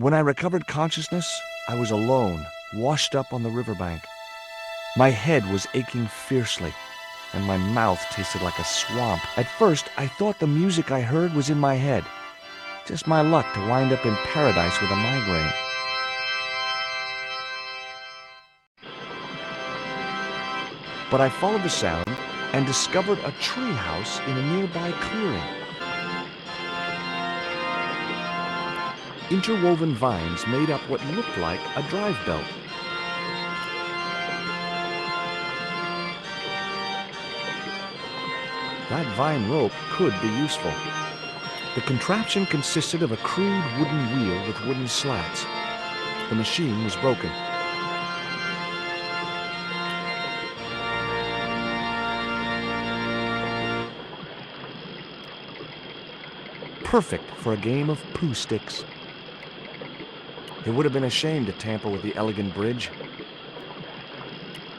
When I recovered consciousness, I was alone, washed up on the riverbank. My head was aching fiercely, and my mouth tasted like a swamp. At first, I thought the music I heard was in my head. Just my luck to wind up in paradise with a migraine. But I followed the sound and discovered a tree house in a nearby clearing. Interwoven vines made up what looked like a drive belt. That vine rope could be useful. The contraption consisted of a crude wooden wheel with wooden slats. The machine was broken. Perfect for a game of poo sticks. It would have been a shame to tamper with the elegant bridge.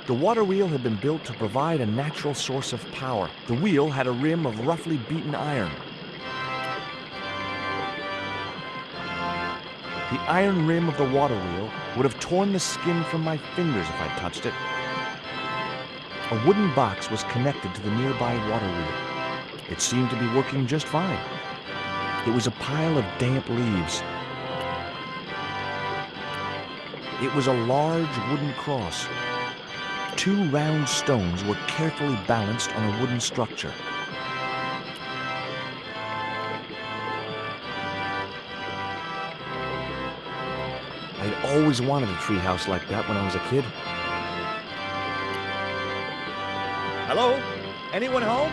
The water wheel had been built to provide a natural source of power. The wheel had a rim of roughly beaten iron. The iron rim of the water wheel would have torn the skin from my fingers if I'd touched it. A wooden box was connected to the nearby water wheel. It seemed to be working just fine. It was a pile of damp leaves. It was a large wooden cross. 2 round stones were carefully balanced on a wooden structure. I'd always wanted a treehouse like that when I was a kid. Hello? Anyone home?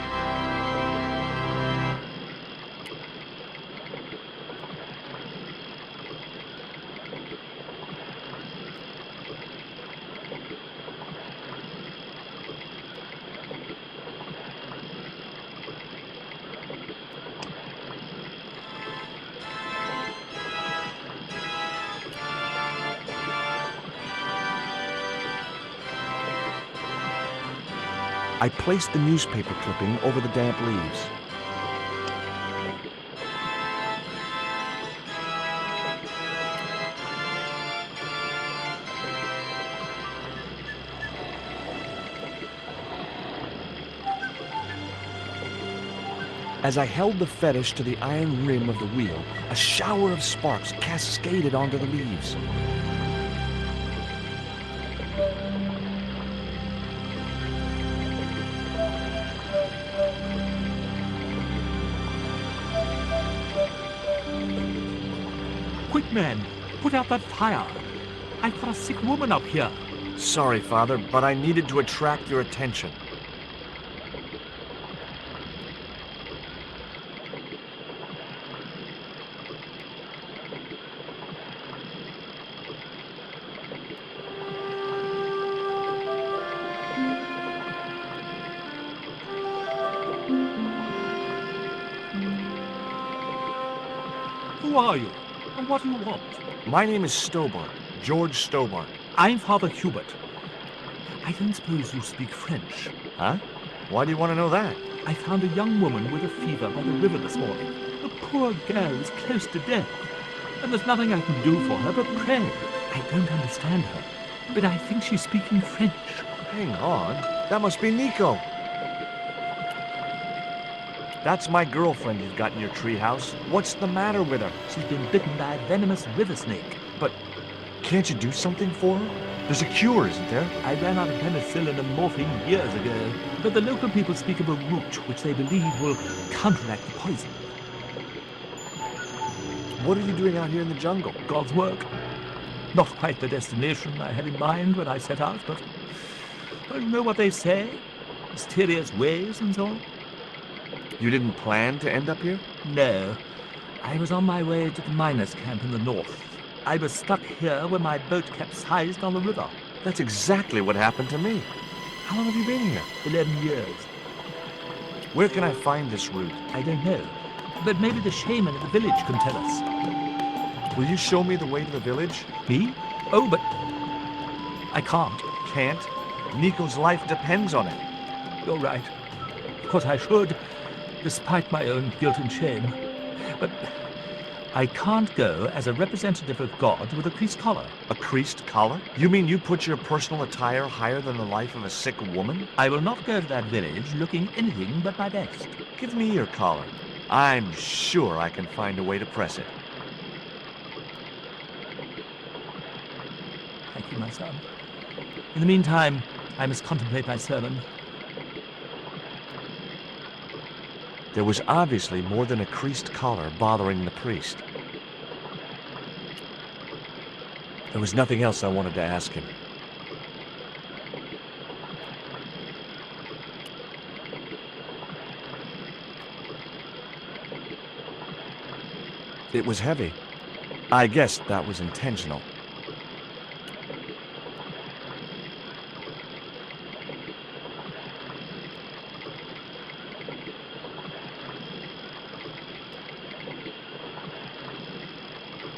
I placed the newspaper clipping over the damp leaves. As I held the fetish to the iron rim of the wheel, a shower of sparks cascaded onto the leaves. Quick, man, put out that fire. I've got a sick woman up here. Sorry, Father, but I needed to attract your attention. Who are you? And what do you want? My name is Stobbart, George Stobbart. I'm Father Hubert. I don't suppose you speak French. Huh? Why do you want to know that? I found a young woman with a fever by the river this morning. The poor girl is close to death, and there's nothing I can do for her but pray. I don't understand her, but I think she's speaking French. Hang on. That must be Nico. That's my girlfriend you've got in your treehouse. What's the matter with her? She's been bitten by a venomous river snake. But can't you do something for her? There's a cure, isn't there? I ran out of penicillin and morphine years ago, but the local people speak of a root which they believe will counteract the poison. What are you doing out here in the jungle? God's work. Not quite the destination I had in mind when I set out, but you know what they say? Mysterious ways and so on. You didn't plan to end up here? No. I was on my way to the miners' camp in the north. I was stuck here when my boat capsized on the river. That's exactly what happened to me. How long have you been here? 11 years. Where can I find this route? I don't know. But maybe the shaman at the village can tell us. Will you show me the way to the village? Me? Oh, but I can't. Can't? Nico's life depends on it. You're right. Of course I should, despite my own guilt and shame. But I can't go as a representative of God with a creased collar. A creased collar? You mean you put your personal attire higher than the life of a sick woman? I will not go to that village looking anything but my best. Give me your collar. I'm sure I can find a way to press it. Thank you, my son. In the meantime, I must contemplate my sermon. There was obviously more than a creased collar bothering the priest. There was nothing else I wanted to ask him. It was heavy. I guess that was intentional.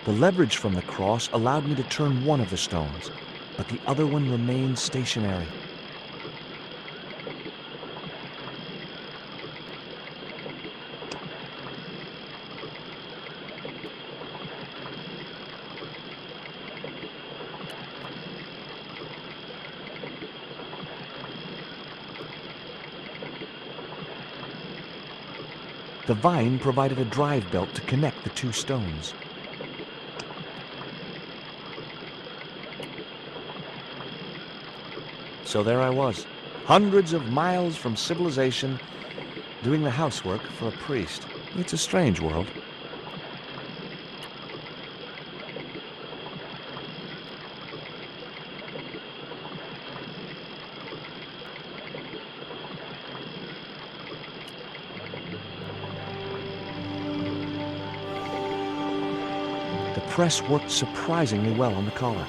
The leverage from the cross allowed me to turn one of the stones, but the other one remained stationary. The vine provided a drive belt to connect the two stones. So there I was, hundreds of miles from civilization, doing the housework for a priest. It's a strange world. The press worked surprisingly well on the collar.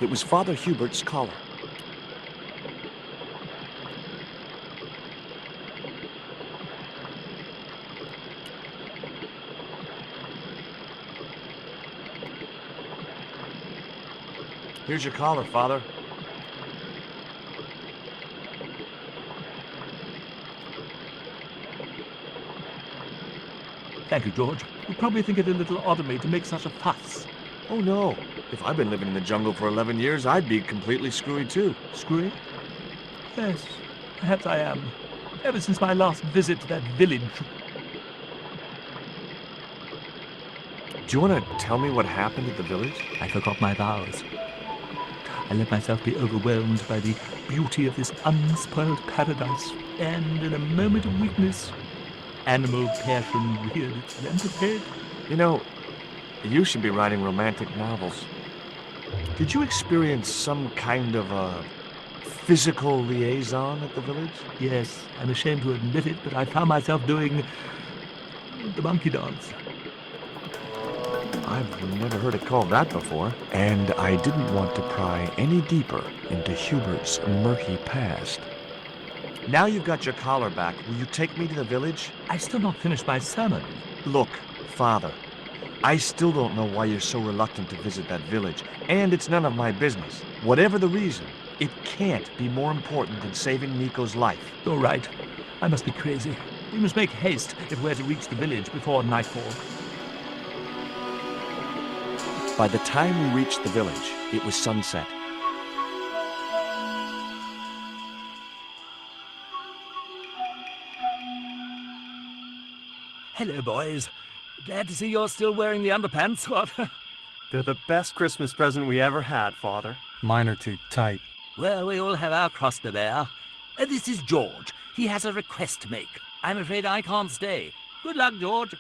It was Father Hubert's collar. Here's your collar, Father. Thank you, George. You probably think it a little odd of me to make such a fuss. Oh, no. If I'd been living in the jungle for 11 years, I'd be completely screwy, too. Screwy? Yes, perhaps I am. Ever since my last visit to that village. Do you want to tell me what happened at the village? I forgot my vows. I let myself be overwhelmed by the beauty of this unspoiled paradise, and in a moment of weakness, animal passion reared its rampant head. You know, you should be writing romantic novels. Did you experience some kind of a physical liaison at the village? Yes, I'm ashamed to admit it, but I found myself doing the monkey dance. I've never heard it called that before. And I didn't want to pry any deeper into Hubert's murky past. Now you've got your collar back, will you take me to the village? I've still not finished my sermon. Look, Father, I still don't know why you're so reluctant to visit that village, and it's none of my business. Whatever the reason, it can't be more important than saving Nico's life. You're right. I must be crazy. We must make haste if we're to reach the village before nightfall. By the time we reached the village, it was sunset. Hello, boys. Glad to see you're still wearing the underpants. What? They're the best Christmas present we ever had, Father. Mine are too tight. Well, we all have our cross to bear. This is George. He has a request to make. I'm afraid I can't stay. Good luck, George.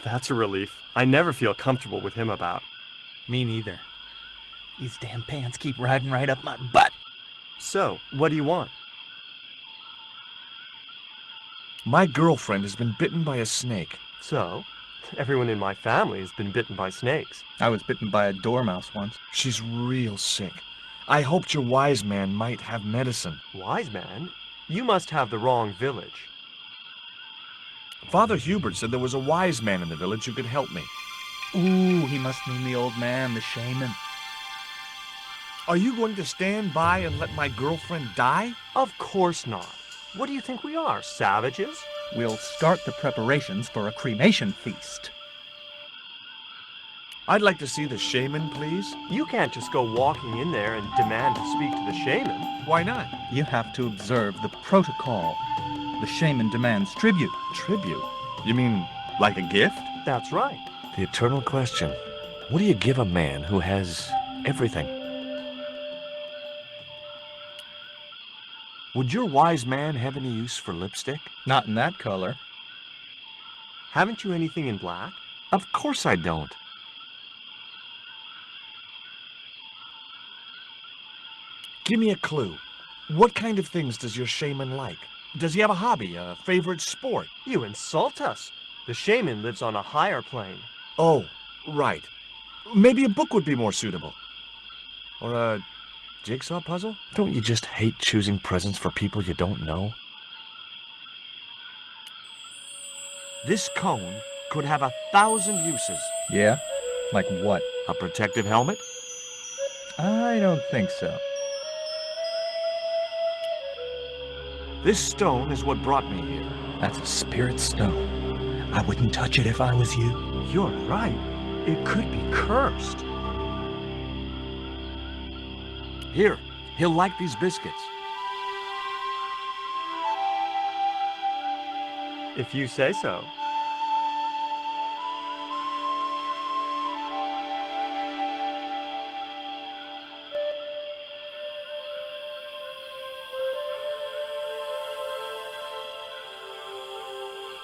That's a relief. I never feel comfortable with him about. Me neither. These damn pants keep riding right up my butt. So, what do you want? My girlfriend has been bitten by a snake. So, everyone in my family has been bitten by snakes. I was bitten by a dormouse once. She's real sick. I hoped your wise man might have medicine. Wise man? You must have the wrong village. Father Hubert said there was a wise man in the village who could help me. Ooh, he must mean the old man, the shaman. Are you going to stand by and let my girlfriend die? Of course not. What do you think we are, savages? We'll start the preparations for a cremation feast. I'd like to see the shaman, please. You can't just go walking in there and demand to speak to the shaman. Why not? You have to observe the protocol. The shaman demands tribute. Tribute? You mean like a gift? That's right. The eternal question. What do you give a man who has everything? Would your wise man have any use for lipstick? Not in that color. Haven't you anything in black? Of course I don't. Give me a clue. What kind of things does your shaman like? Does he have a hobby, a favorite sport? You insult us. The shaman lives on a higher plane. Oh, right. Maybe a book would be more suitable. Or a jigsaw puzzle? Don't you just hate choosing presents for people you don't know? This cone could have 1,000 uses. Yeah? Like what? A protective helmet? I don't think so. This stone is what brought me here. That's a spirit stone. I wouldn't touch it if I was you. You're right. It could be cursed. Here, he'll like these biscuits. If you say so.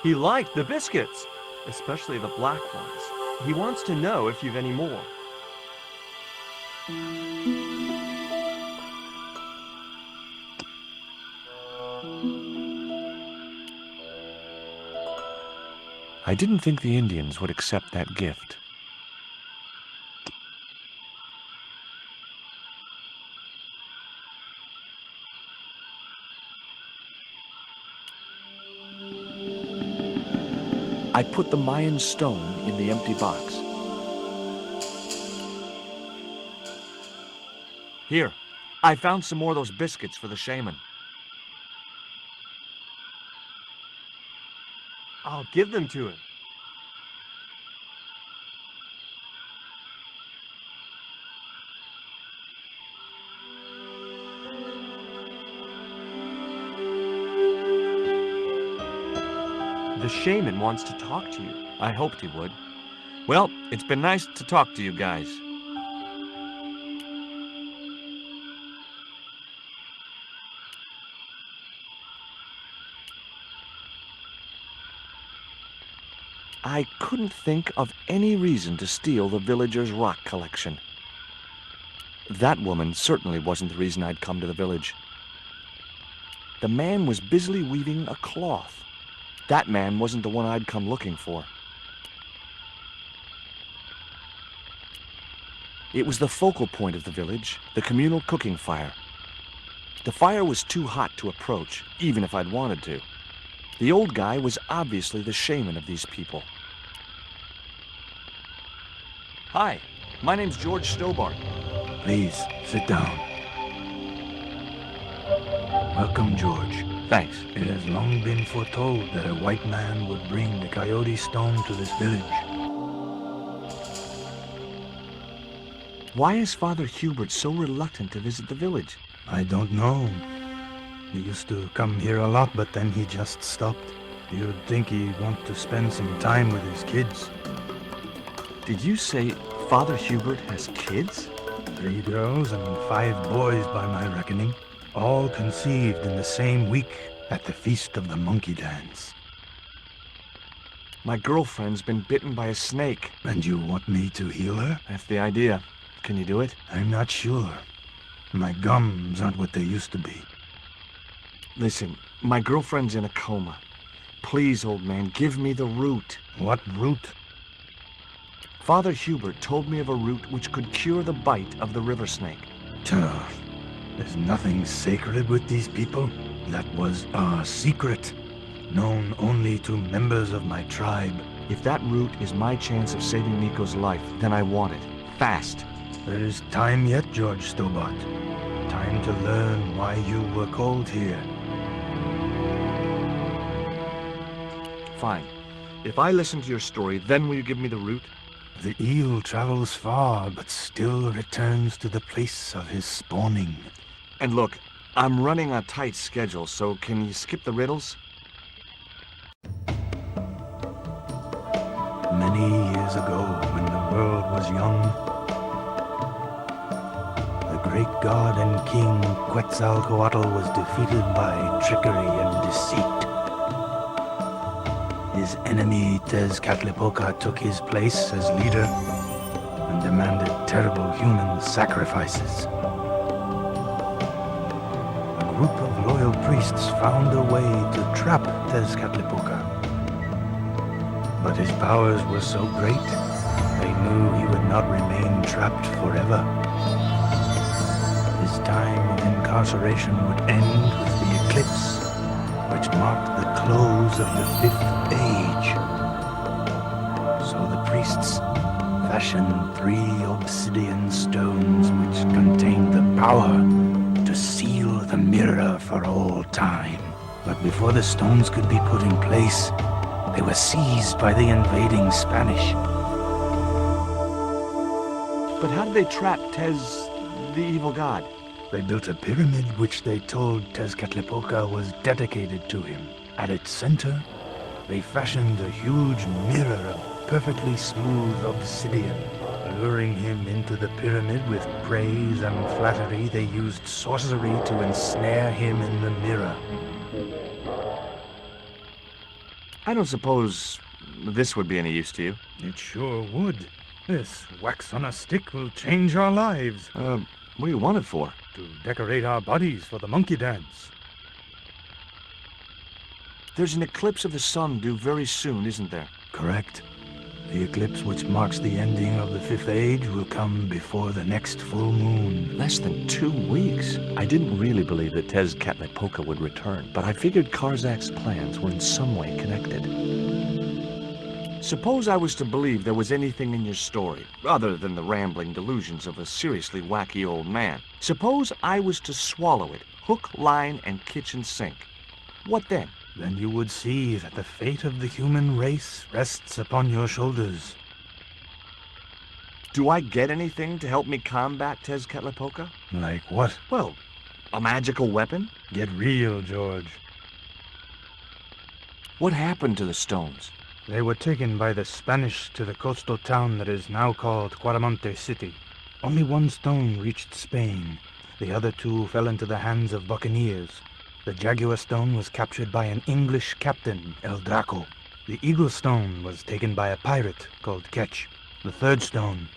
He liked the biscuits, especially the black ones. He wants to know if you've any more. I didn't think the Indians would accept that gift. I put the Mayan stone in the empty box. Here, I found some more of those biscuits for the shaman. I'll give them to him. The shaman wants to talk to you. I hoped he would. Well, it's been nice to talk to you guys. I couldn't think of any reason to steal the villagers' rock collection. That woman certainly wasn't the reason I'd come to the village. The man was busily weaving a cloth. That man wasn't the one I'd come looking for. It was the focal point of the village, the communal cooking fire. The fire was too hot to approach, even if I'd wanted to. The old guy was obviously the shaman of these people. Hi, my name's George Stobbart. Please, sit down. Welcome, George. Thanks. It has long been foretold that a white man would bring the coyote stone to this village. Why is Father Hubert so reluctant to visit the village? I don't know. He used to come here a lot, but then he just stopped. You'd think he'd want to spend some time with his kids. Did you say Father Hubert has kids? 3 girls and 5 boys by my reckoning. All conceived in the same week at the Feast of the Monkey Dance. My girlfriend's been bitten by a snake. And you want me to heal her? That's the idea. Can you do it? I'm not sure. My gums aren't what they used to be. Listen, my girlfriend's in a coma. Please, old man, give me the root. What root? Father Hubert told me of a root which could cure the bite of the river snake. There's nothing sacred with these people. That was a secret, known only to members of my tribe. If that route is my chance of saving Nico's life, then I want it. Fast. There is time yet, George Stobbart. Time to learn why you were called here. Fine. If I listen to your story, then will you give me the route? The eel travels far, but still returns to the place of his spawning. And look, I'm running a tight schedule, so can you skip the riddles? Many years ago, when the world was young, the great god and king Quetzalcoatl was defeated by trickery and deceit. His enemy Tezcatlipoca took his place as leader and demanded terrible human sacrifices. A group of loyal priests found a way to trap Tezcatlipoca. But his powers were so great, they knew he would not remain trapped forever. His time of incarceration would end with the eclipse, which marked the close of the Fifth Age. So the priests fashioned 3 obsidian stones which contained the power to seal the mirror for all time. But before the stones could be put in place, they were seized by the invading Spanish. But how did they trap Tez, the evil god? They built a pyramid which they told Tezcatlipoca was dedicated to him. At its center, they fashioned a huge mirror of perfectly smooth obsidian. Luring him into the pyramid with praise and flattery, they used sorcery to ensnare him in the mirror. I don't suppose this would be any use to you. It sure would. This wax on a stick will change our lives. What do you want it for? To decorate our bodies for the monkey dance. There's an eclipse of the sun due very soon, isn't there? Correct. The eclipse which marks the ending of the Fifth Age will come before the next full moon. Less than 2 weeks. I didn't really believe that Tezcatlipoca would return, but I figured Karzak's plans were in some way connected. Suppose I was to believe there was anything in your story, other than the rambling delusions of a seriously wacky old man. Suppose I was to swallow it, hook, line, and kitchen sink. What then? Then you would see that the fate of the human race rests upon your shoulders. Do I get anything to help me combat Tezcatlipoca? Like what? Well, a magical weapon? Get real, George. What happened to the stones? They were taken by the Spanish to the coastal town that is now called Quaramonte City. Only 1 stone reached Spain. The other 2 fell into the hands of buccaneers. The Jaguar stone was captured by an English captain, El Draco. The Eagle stone was taken by a pirate called Ketch. The 3rd stone,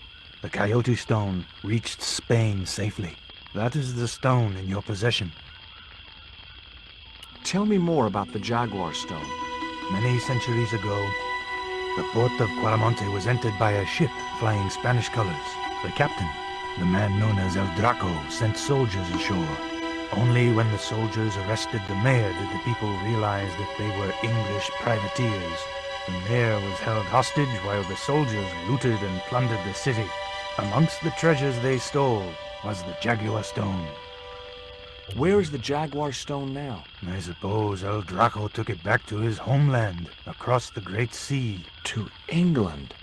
the Coyote stone, reached Spain safely. That is the stone in your possession. Tell me more about the Jaguar stone. Many centuries ago, the port of Quaramonte was entered by a ship flying Spanish colors. The captain, the man known as El Draco, sent soldiers ashore. Only when the soldiers arrested the mayor did the people realize that they were English privateers. The mayor was held hostage while the soldiers looted and plundered the city. Amongst the treasures they stole was the Jaguar stone. Where is the Jaguar stone now? I suppose El Draco took it back to his homeland, across the Great Sea. To England.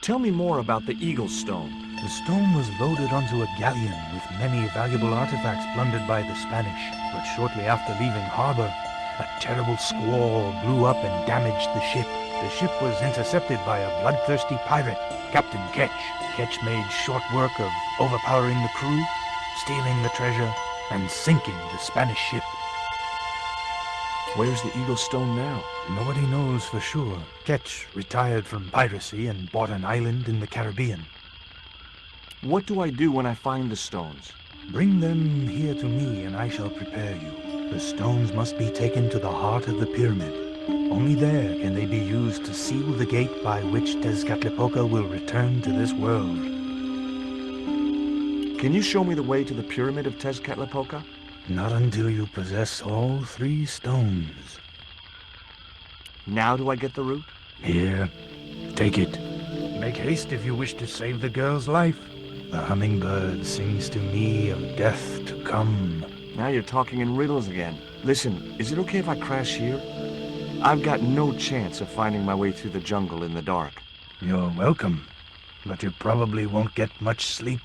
Tell me more about the Eagle stone. The stone was loaded onto a galleon with many valuable artifacts plundered by the Spanish. But shortly after leaving harbor, a terrible squall blew up and damaged the ship. The ship was intercepted by a bloodthirsty pirate, Captain Ketch. Ketch made short work of overpowering the crew, stealing the treasure, and sinking the Spanish ship. Where's the Eagle stone now? Nobody knows for sure. Ketch retired from piracy and bought an island in the Caribbean. What do I do when I find the stones? Bring them here to me and I shall prepare you. The stones must be taken to the heart of the pyramid. Only there can they be used to seal the gate by which Tezcatlipoca will return to this world. Can you show me the way to the pyramid of Tezcatlipoca? Not until you possess all 3 stones. Now do I get the route? Here, take it. Make haste if you wish to save the girl's life. The hummingbird sings to me of death to come. Now you're talking in riddles again. Listen, is it okay if I crash here? I've got no chance of finding my way through the jungle in the dark. You're welcome, but you probably won't get much sleep.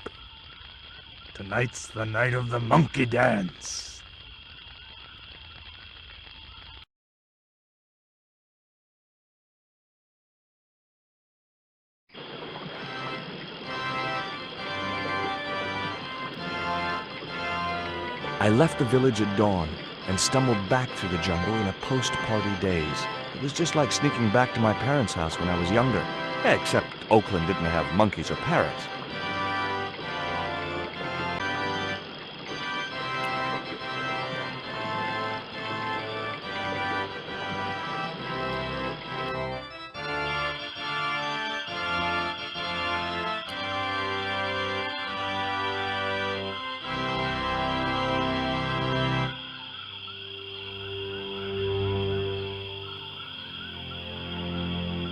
Tonight's the night of the monkey dance. I left the village at dawn and stumbled back through the jungle in a post-party daze. It was just like sneaking back to my parents' house when I was younger. Except Oakland didn't have monkeys or parrots.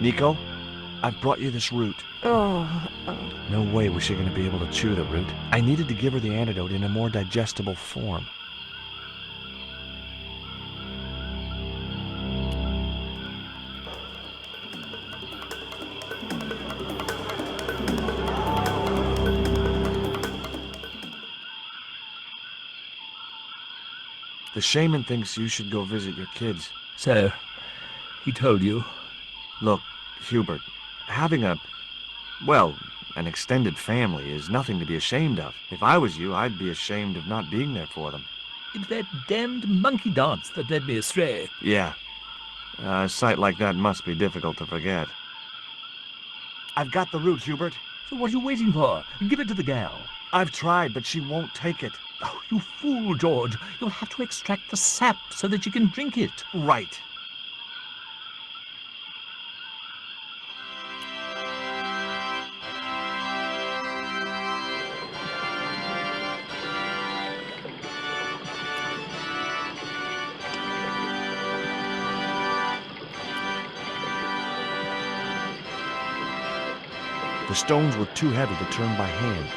Nico, I've brought you this root. No way was she going to be able to chew the root. I needed to give her the antidote in a more digestible form. The shaman thinks you should go visit your kids. So, he told you? Look, Hubert, having an extended family is nothing to be ashamed of. If I was you, I'd be ashamed of not being there for them. It's that damned monkey dance that led me astray. Yeah. A sight like that must be difficult to forget. I've got the root, Hubert. So what are you waiting for? Give it to the gal. I've tried, but she won't take it. Oh, you fool, George. You'll have to extract the sap so that you can drink it. Right. The stones were too heavy to turn by hand.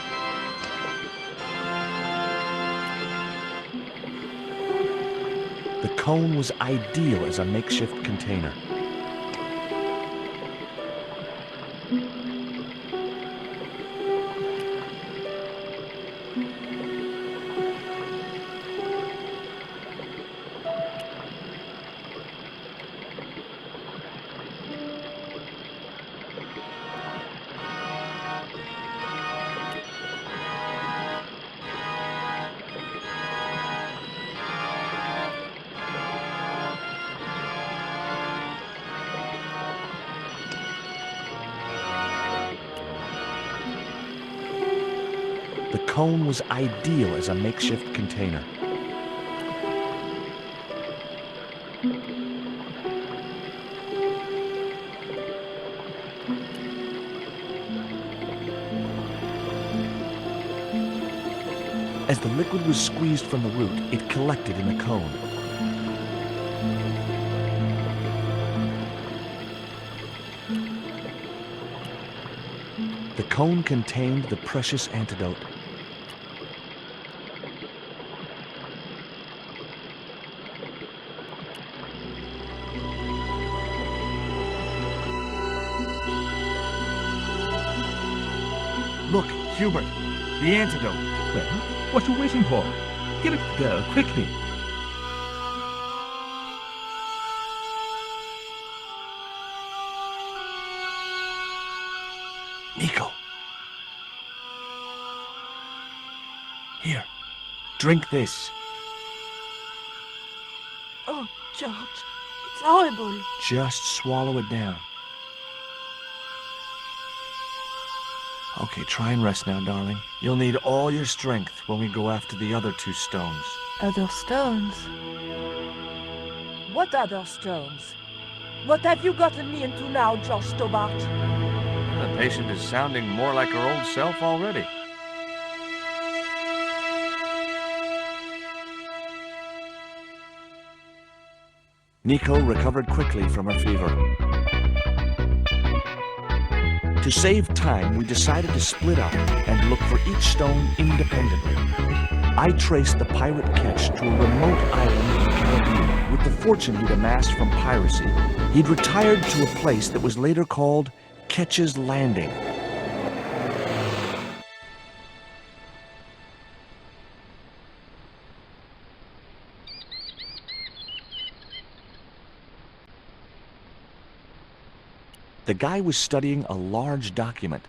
The cone was ideal as a makeshift container. The cone was ideal as a makeshift container. As the liquid was squeezed from the root, it collected in the cone. The cone contained the precious antidote. Look, Hubert, the antidote. Well, what are you waiting for? Give it to the girl, quickly. Nico. Here, drink this. Oh, George, it's horrible. Just swallow it down. Okay, try and rest now, darling. You'll need all your strength when we go after the other two stones. Other stones? What other stones? What have you gotten me into now, George Stobbart? The patient is sounding more like her old self already. Nico recovered quickly from her fever. To save time, we decided to split up and look for each stone independently. I traced the pirate Ketch to a remote island in the Caribbean. With the fortune he'd amassed from piracy, he'd retired to a place that was later called Ketch's Landing. The guy was studying a large document.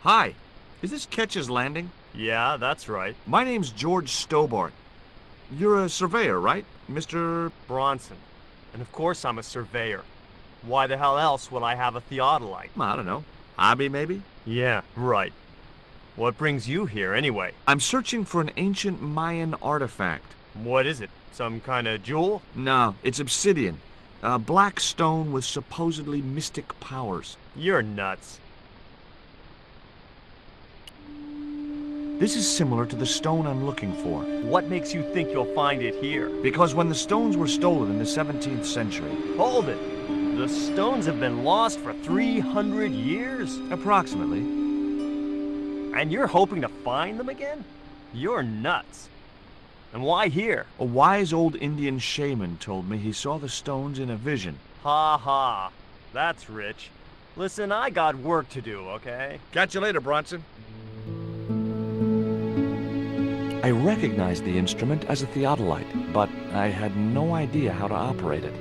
Hi, is this Ketch's Landing? Yeah, that's right. My name's George Stobbart. You're a surveyor, right, Mr. Bronson. And of course I'm a surveyor. Why the hell else would I have a theodolite? I don't know, hobby maybe? Yeah, right. What brings you here anyway? I'm searching for an ancient Mayan artifact. What is it? Some kind of jewel? No, it's obsidian. A black stone with supposedly mystic powers. You're nuts. This is similar to the stone I'm looking for. What makes you think you'll find it here? Because when the stones were stolen in the 17th century... Hold it! The stones have been lost for 300 years? Approximately. And you're hoping to find them again? You're nuts. And why here? A wise old Indian shaman told me he saw the stones in a vision. Ha ha. That's rich. Listen, I got work to do, okay? Catch you later, Bronson. I recognized the instrument as a theodolite, but I had no idea how to operate it.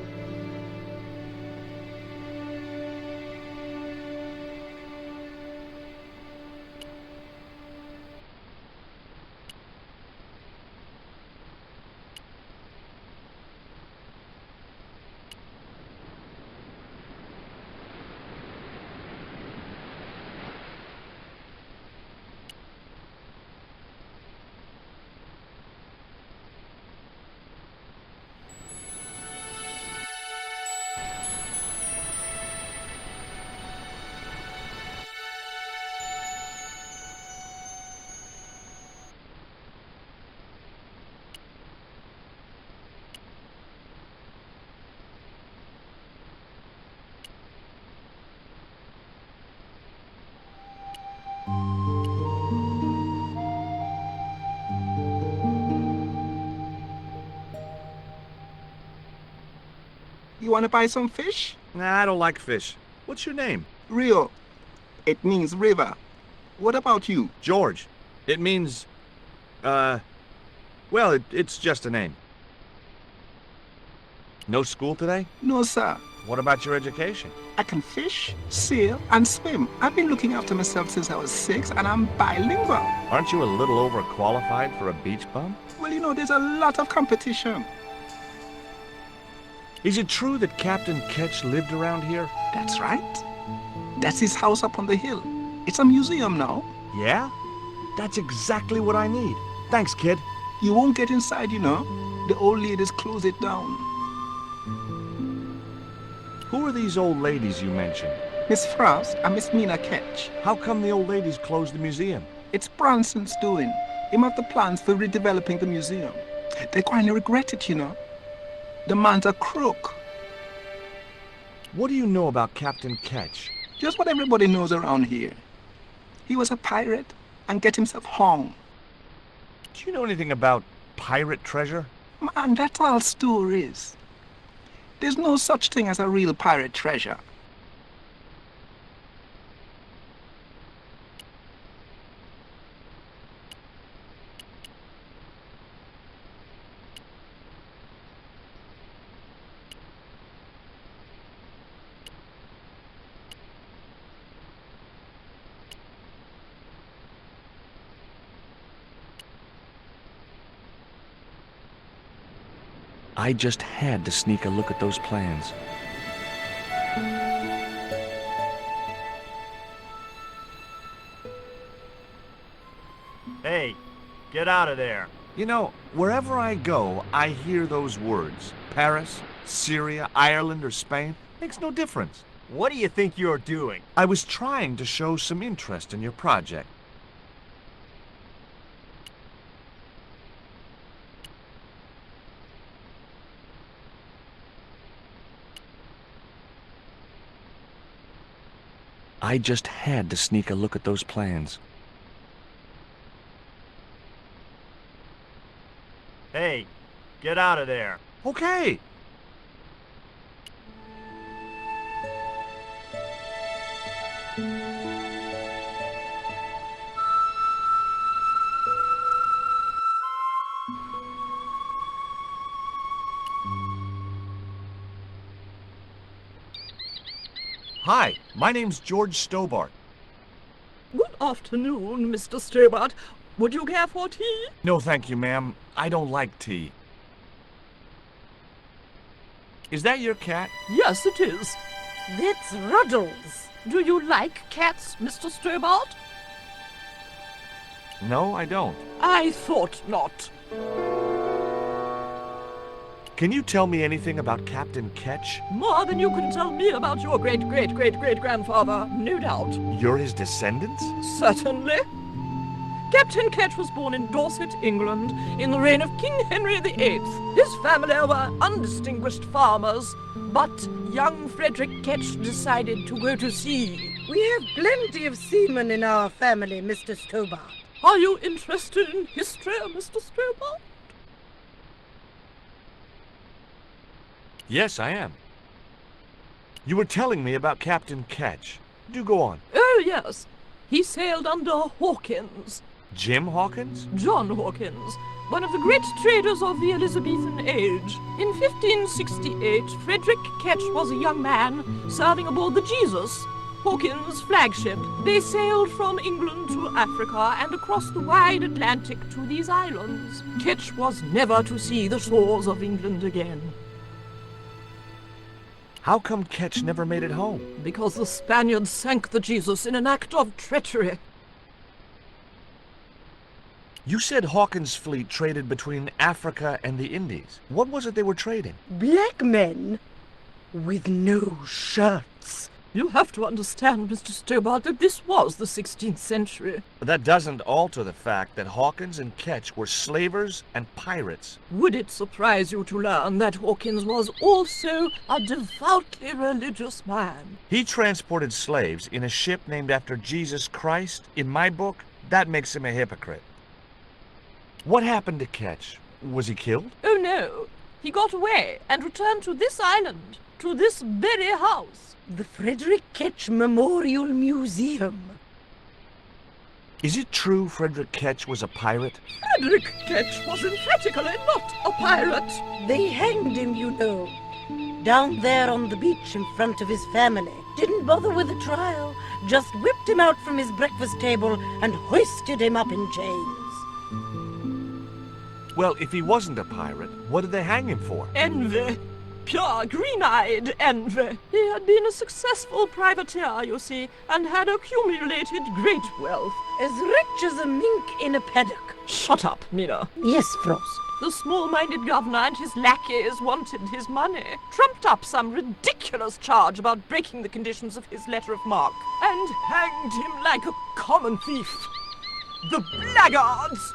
You want to buy some fish? Nah, I don't like fish. What's your name? Rio. It means river. What about you? George. It means, well, it's just a name. No school today? No, sir. What about your education? I can fish, sail, and swim. I've been looking after myself since I was 6, and I'm bilingual. Aren't you a little overqualified for a beach bum? Well, you know, there's a lot of competition. Is it true that Captain Ketch lived around here? That's right. That's his house up on the hill. It's a museum now. Yeah? That's exactly what I need. Thanks, kid. You won't get inside, you know. The old ladies close it down. Who are these old ladies you mentioned? Miss Frost and Miss Mina Ketch. How come the old ladies closed the museum? It's Bronson's doing. Him have the plans for redeveloping the museum. They're going to regret it, you know. The man's a crook. What do you know about Captain Ketch? Just what everybody knows around here. He was a pirate and get himself hung. Do you know anything about pirate treasure? Man, that's all stories. There's no such thing as a real pirate treasure. I just had to sneak a look at those plans. Hey, get out of there. You know, wherever I go, I hear those words. Paris, Syria, Ireland, or Spain. Makes no difference. What do you think you're doing? I was trying to show some interest in your project. I just had to sneak a look at those plans. Hey, get out of there. Okay. Hi, my name's George Stobbart. Good afternoon, Mr. Stobbart. Would you care for tea? No, thank you, ma'am. I don't like tea. Is that your cat? Yes, it is. That's Ruddles. Do you like cats, Mr. Stobbart? No, I don't. I thought not. Can you tell me anything about Captain Ketch? More than you can tell me about your great-great-great-great-grandfather, no doubt. You're his descendants? Certainly. Captain Ketch was born in Dorset, England, in the reign of King Henry VIII. His family were undistinguished farmers, but young Frederick Ketch decided to go to sea. We have plenty of seamen in our family, Mr. Stobbart. Are you interested in history, Mr. Stobbart? Yes, I am. You were telling me about Captain Ketch. Do go on. Oh, yes. He sailed under Hawkins. Jim Hawkins? John Hawkins, one of the great traders of the Elizabethan age. In 1568, Frederick Ketch was a young man serving aboard the Jesus, Hawkins' flagship. They sailed from England to Africa and across the wide Atlantic to these islands. Ketch was never to see the shores of England again. How come Ketch never made it home? Because the Spaniards sank the Jesus in an act of treachery. You said Hawkins' fleet traded between Africa and the Indies. What was it they were trading? Black men with no shirts. You have to understand, Mr. Stobbart, that this was the 16th century. But that doesn't alter the fact that Hawkins and Ketch were slavers and pirates. Would it surprise you to learn that Hawkins was also a devoutly religious man? He transported slaves in a ship named after Jesus Christ. In my book, that makes him a hypocrite. What happened to Ketch? Was he killed? Oh, no. He got away and returned to this island, to this very house. The Frederick Ketch Memorial Museum. Is it true Frederick Ketch was a pirate? Frederick Ketch was emphatically not a pirate. They hanged him, you know, down there on the beach in front of his family. Didn't bother with a trial, just whipped him out from his breakfast table and hoisted him up in chains. Well, if he wasn't a pirate, what did they hang him for? Envy. Pure, green-eyed envy. He had been a successful privateer, you see, and had accumulated great wealth. As rich as a mink in a paddock. Shut up, Mina. Yes, Frost. The small-minded governor and his lackeys wanted his money, trumped up some ridiculous charge about breaking the conditions of his letter of marque, and hanged him like a common thief. The blackguards!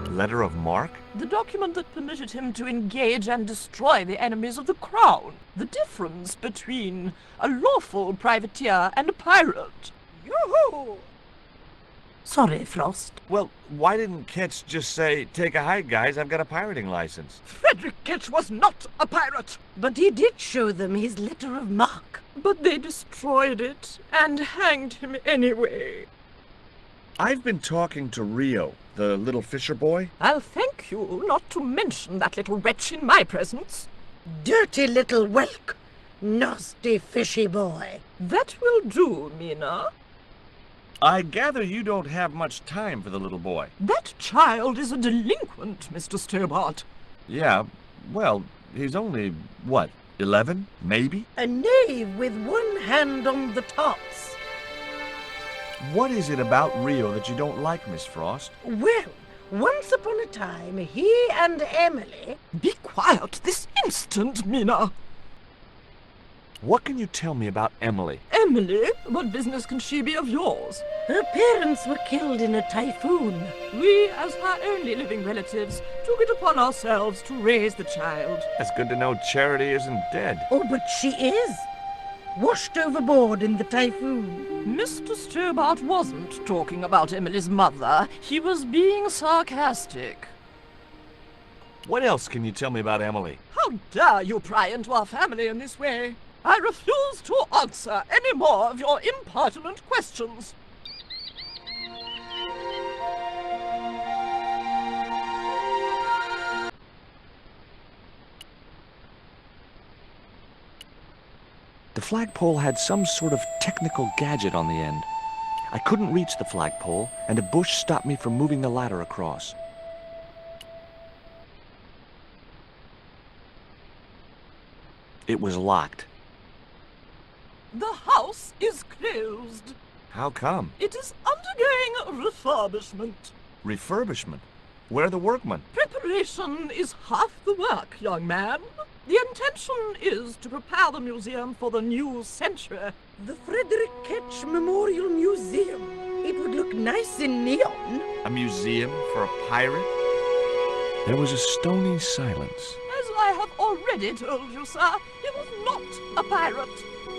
Letter of marque? The document that permitted him to engage and destroy the enemies of the crown. The difference between a lawful privateer and a pirate. Yoo-hoo! Sorry, Frost. Well, why didn't Ketch just say, take a hike, guys, I've got a pirating license? Frederick Ketch was not a pirate! But he did show them his letter of marque. But they destroyed it and hanged him anyway. I've been talking to Rio, the little fisher boy. I'll thank you not to mention that little wretch in my presence. Dirty little whelk. Nasty fishy boy. That will do, Mina. I gather you don't have much time for the little boy. That child is a delinquent, Mr. Stobbart. Yeah, well, he's only, what, 11, maybe? A knave with one hand on the tops. What is it about Rio that you don't like, Miss Frost? Well, once upon a time, he and Emily... Be quiet this instant, Mina. What can you tell me about Emily? Emily? What business can she be of yours? Her parents were killed in a typhoon. We, as her only living relatives, took it upon ourselves to raise the child. It's good to know Charity isn't dead. Oh, but she is. washed overboard in the typhoon. Mr. Stobbart wasn't talking about Emily's mother. He was being sarcastic. What else can you tell me about Emily? How dare you pry into our family in this way? I refuse to answer any more of your impertinent questions. The flagpole had some sort of technical gadget on the end. I couldn't reach the flagpole, and a bush stopped me from moving the ladder across. It was locked. The house is closed. How come? It is undergoing refurbishment. Refurbishment? Where are the workmen? Preparation is half the work, young man. The intention is to prepare the museum for the new century. The Frederick Ketch Memorial Museum. It would look nice in neon. A museum for a pirate? There was a stony silence. As I have already told you, sir, he was not a pirate.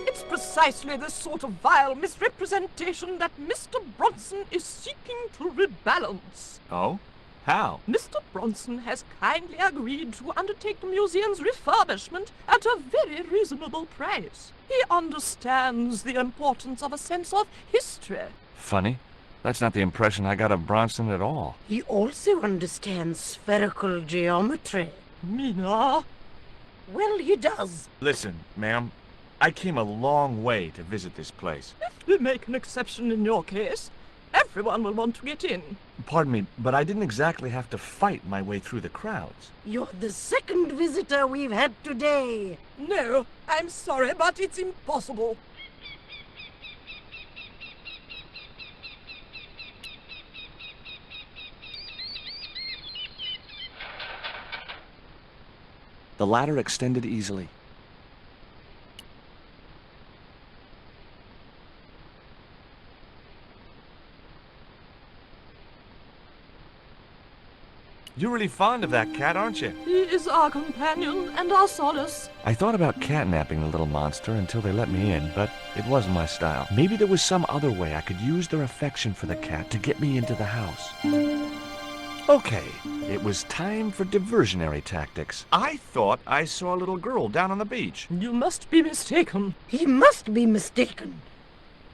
It's precisely this sort of vile misrepresentation that Mr. Bronson is seeking to rebalance. Oh? How? Mr. Bronson has kindly agreed to undertake the museum's refurbishment at a very reasonable price. He understands the importance of a sense of history. Funny. That's not the impression I got of Bronson at all. He also understands spherical geometry. Mina? Well, he does. Listen, ma'am. I came a long way to visit this place. If we make an exception in your case, everyone will want to get in. Pardon me, but I didn't exactly have to fight my way through the crowds. You're the second visitor we've had today. No, I'm sorry, but it's impossible. The ladder extended easily. You're really fond of that cat, aren't you? He is our companion and our solace. I thought about catnapping the little monster until they let me in, but it wasn't my style. Maybe there was some other way I could use their affection for the cat to get me into the house. Okay, it was time for diversionary tactics. I thought I saw a little girl down on the beach. You must be mistaken. He must be mistaken.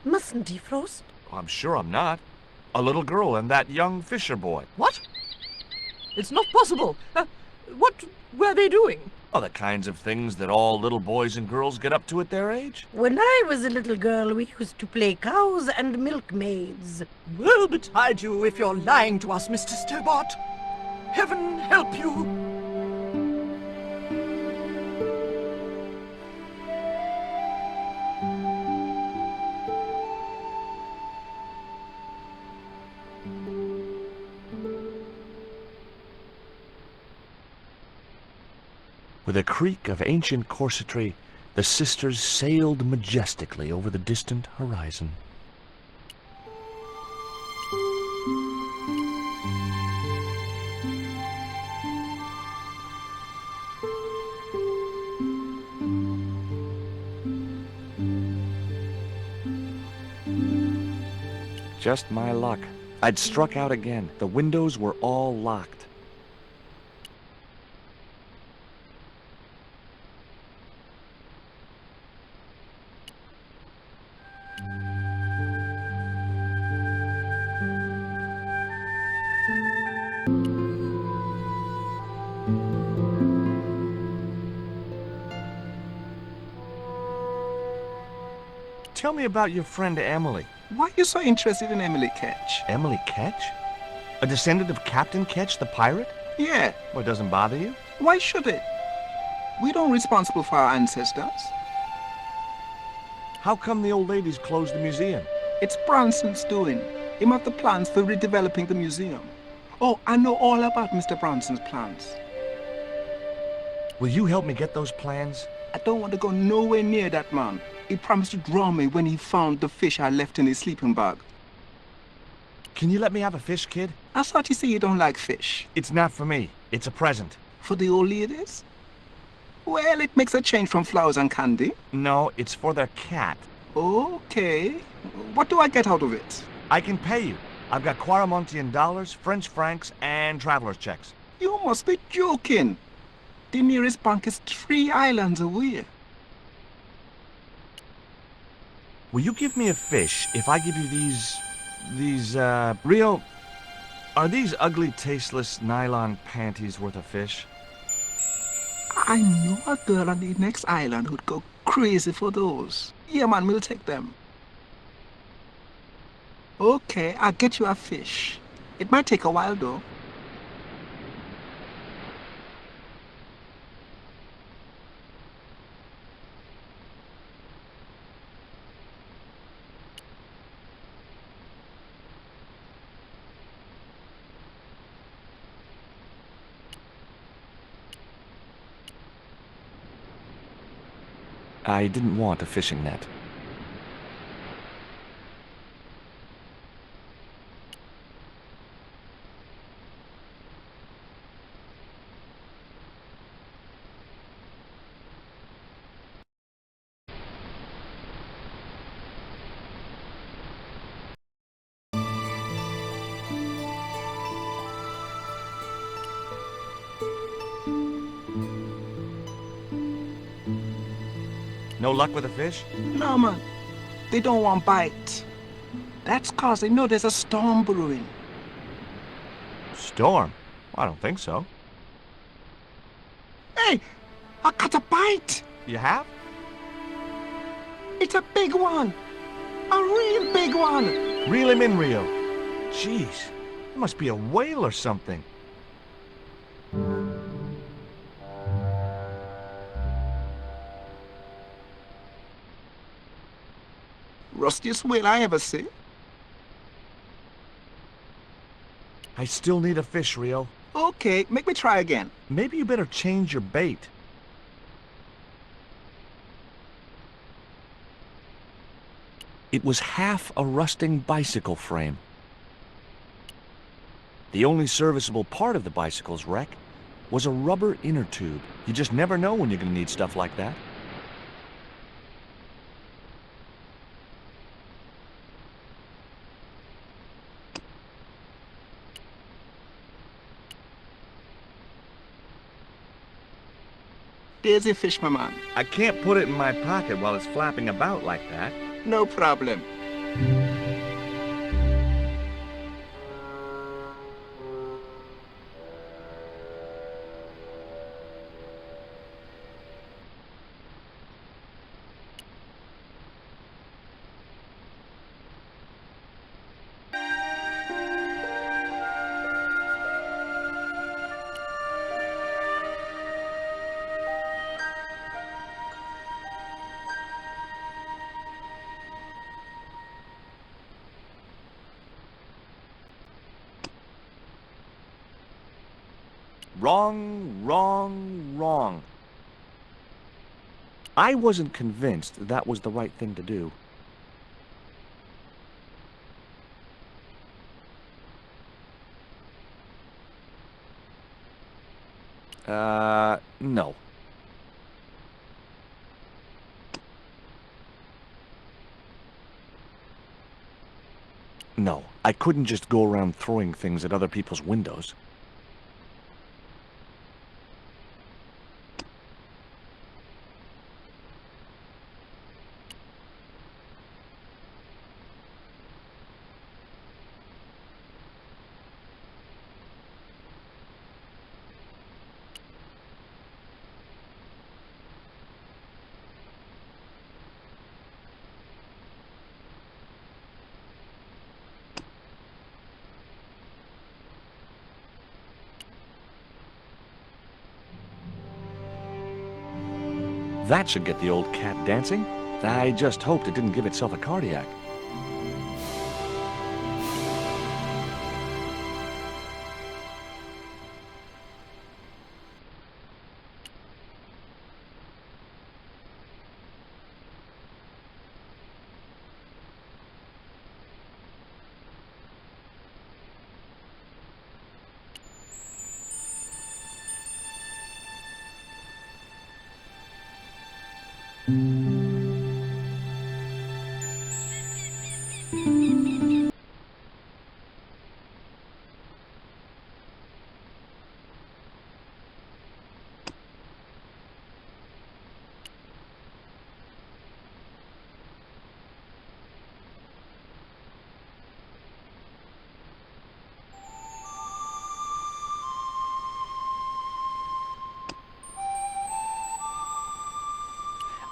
Mustn't he, Frost? I'm sure I'm not. A little girl and that young fisher boy. What? It's not possible. What were they doing? Oh, the kinds of things that all little boys and girls get up to at their age. When I was a little girl, we used to play cows and milkmaids. Woe betide you if you're lying to us, Mr. Stobbart. Heaven help you. With a creak of ancient corsetry, the sisters sailed majestically over the distant horizon. Just my luck. I'd struck out again. The windows were all locked. Tell me about your friend Emily. Why are you so interested in Emily Ketch? Emily Ketch? A descendant of Captain Ketch, the pirate? Yeah, Well, it doesn't bother you? why should it? We don't responsible for our ancestors. How come the old ladies closed the museum? It's Bronson's doing. Him have the plans for redeveloping the museum. Oh, I know all about Mr. Bronson's plans. Will you help me get those plans? I don't want to go nowhere near that man. He promised to drown me when he found the fish I left in his sleeping bag. Can you let me have a fish, kid? I thought you say you don't like fish. It's not for me. It's a present. For the old ladies? Well, it makes a change from flowers and candy. No, it's for their cat. Okay. What do I get out of it? I can pay you. I've got Quaramontian dollars, French francs, and traveler's checks. You must be joking. The nearest bank is 3 islands away. Will you give me a fish if I give you Rio, are these ugly, tasteless nylon panties worth a fish? I know a girl on the next island who'd go crazy for those. Yeah, man, we'll take them. Okay, I'll get you a fish. It might take a while, though. I didn't want a fishing net. No luck with a fish? No, man. They don't want bite. That's 'cause they know there's a storm brewing. Storm? I don't think so. Hey, I caught a bite. You have? It's a big one. A real big one. Reel him in, Rio. Jeez, it must be a whale or something. Rustiest whale I ever see. I still need a fish, Rio. Okay, make me try again. Maybe you better change your bait. It was half a rusting bicycle frame. The only serviceable part of the bicycle's wreck was a rubber inner tube. You just never know when you're going to need stuff like that. There's your fish, my man. I can't put it in my pocket while it's flapping about like that. No problem. Wrong, wrong, wrong. I wasn't convinced that was the right thing to do. No. No, I couldn't just go around throwing things at other people's windows. That should get the old cat dancing. I just hoped it didn't give itself a cardiac.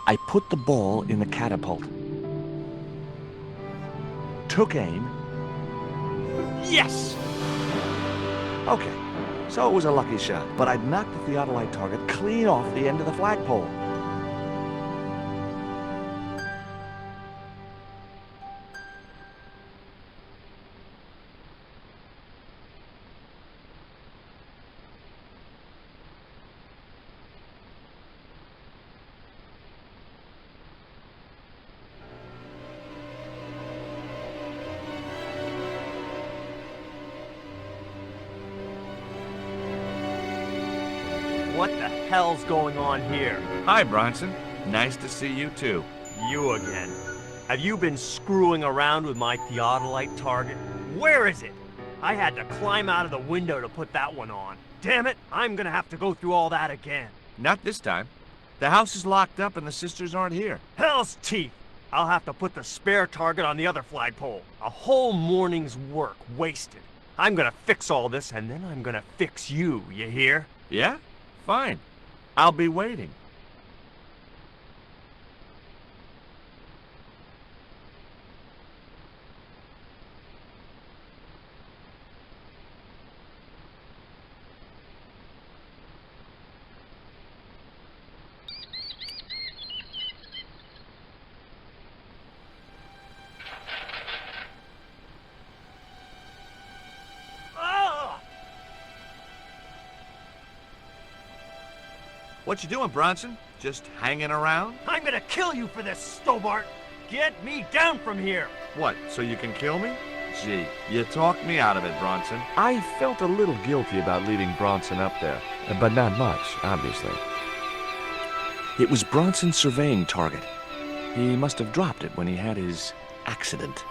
I put the ball in the catapult. Took aim. Yes! Okay, so it was a lucky shot, but I'd knocked the theodolite target clean off the end of the flagpole. What the hell's going on here? Hi, Bronson. Nice to see you, too. You again. Have you been screwing around with my theodolite target? Where is it? I had to climb out of the window to put that one on. Damn it, I'm gonna have to go through all that again. Not this time. The house is locked up and the sisters aren't here. Hell's teeth! I'll have to put the spare target on the other flagpole. A whole morning's work wasted. I'm gonna fix all this and then I'm gonna fix you, you hear? Yeah? Fine. I'll be waiting. What you doing, Bronson? Just hanging around? I'm gonna kill you for this, Stobbart! Get me down from here! What, so you can kill me? Gee, you talked me out of it, Bronson. I felt a little guilty about leaving Bronson up there, but not much, obviously. It was Bronson's surveying target. He must have dropped it when he had his accident.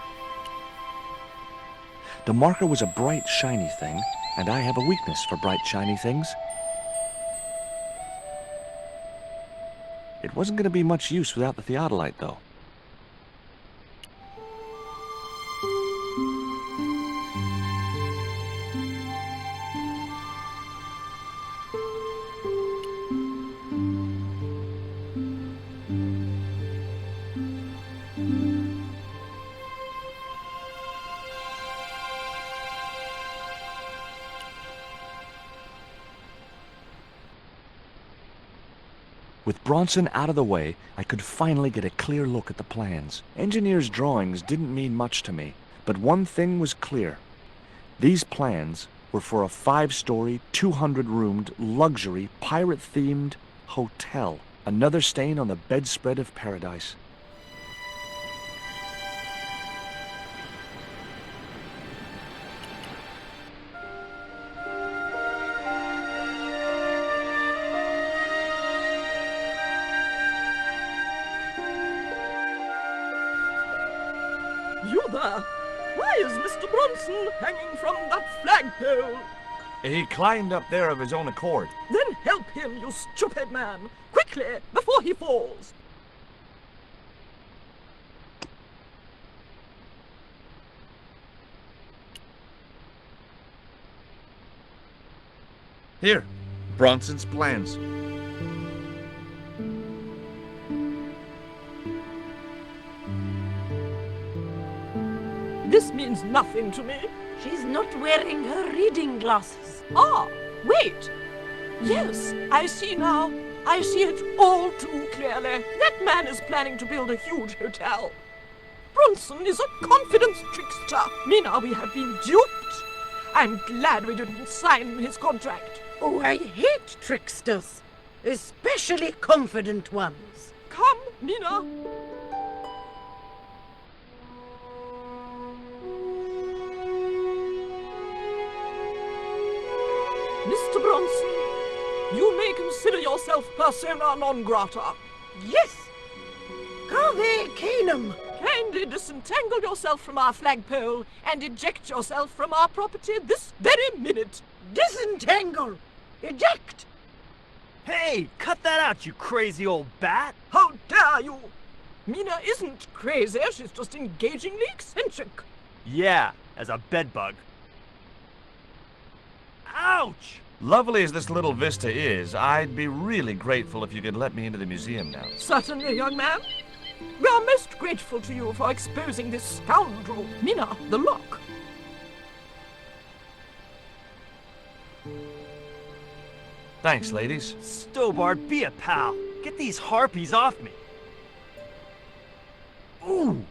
The marker was a bright, shiny thing, and I have a weakness for bright, shiny things. It wasn't going to be much use without the theodolite, though. With Bronson out of the way, I could finally get a clear look at the plans. Engineers' drawings didn't mean much to me, but one thing was clear. These plans were for a 5-story, 200-roomed, luxury, pirate-themed hotel. Another stain on the bedspread of paradise. You there! Why is Mr. Bronson hanging from that flagpole? He climbed up there of his own accord. Then help him, you stupid man! Quickly, before he falls! Here, Bronson's plans. This means nothing to me. She's not wearing her reading glasses. Ah, wait! Yes, I see now. I see it all too clearly. That man is planning to build a huge hotel. Bronson is a confidence trickster. Mina, we have been duped. I'm glad we didn't sign his contract. Oh, I hate tricksters, especially confident ones. Come, Mina. Mr. Bronson, you may consider yourself persona non grata. Yes, Ave Canum! Kindly disentangle yourself from our flagpole and eject yourself from our property this very minute. Disentangle! Eject! Hey, cut that out, you crazy old bat! How dare you! Mina isn't crazy, she's just engagingly eccentric. Yeah, as a bedbug. Ouch! Lovely as this little vista is, I'd be really grateful if you could let me into the museum now. Certainly, young man. We are most grateful to you for exposing this scoundrel, Mina the Lock. Thanks, ladies. Stobbart, be a pal. Get these harpies off me. Ooh,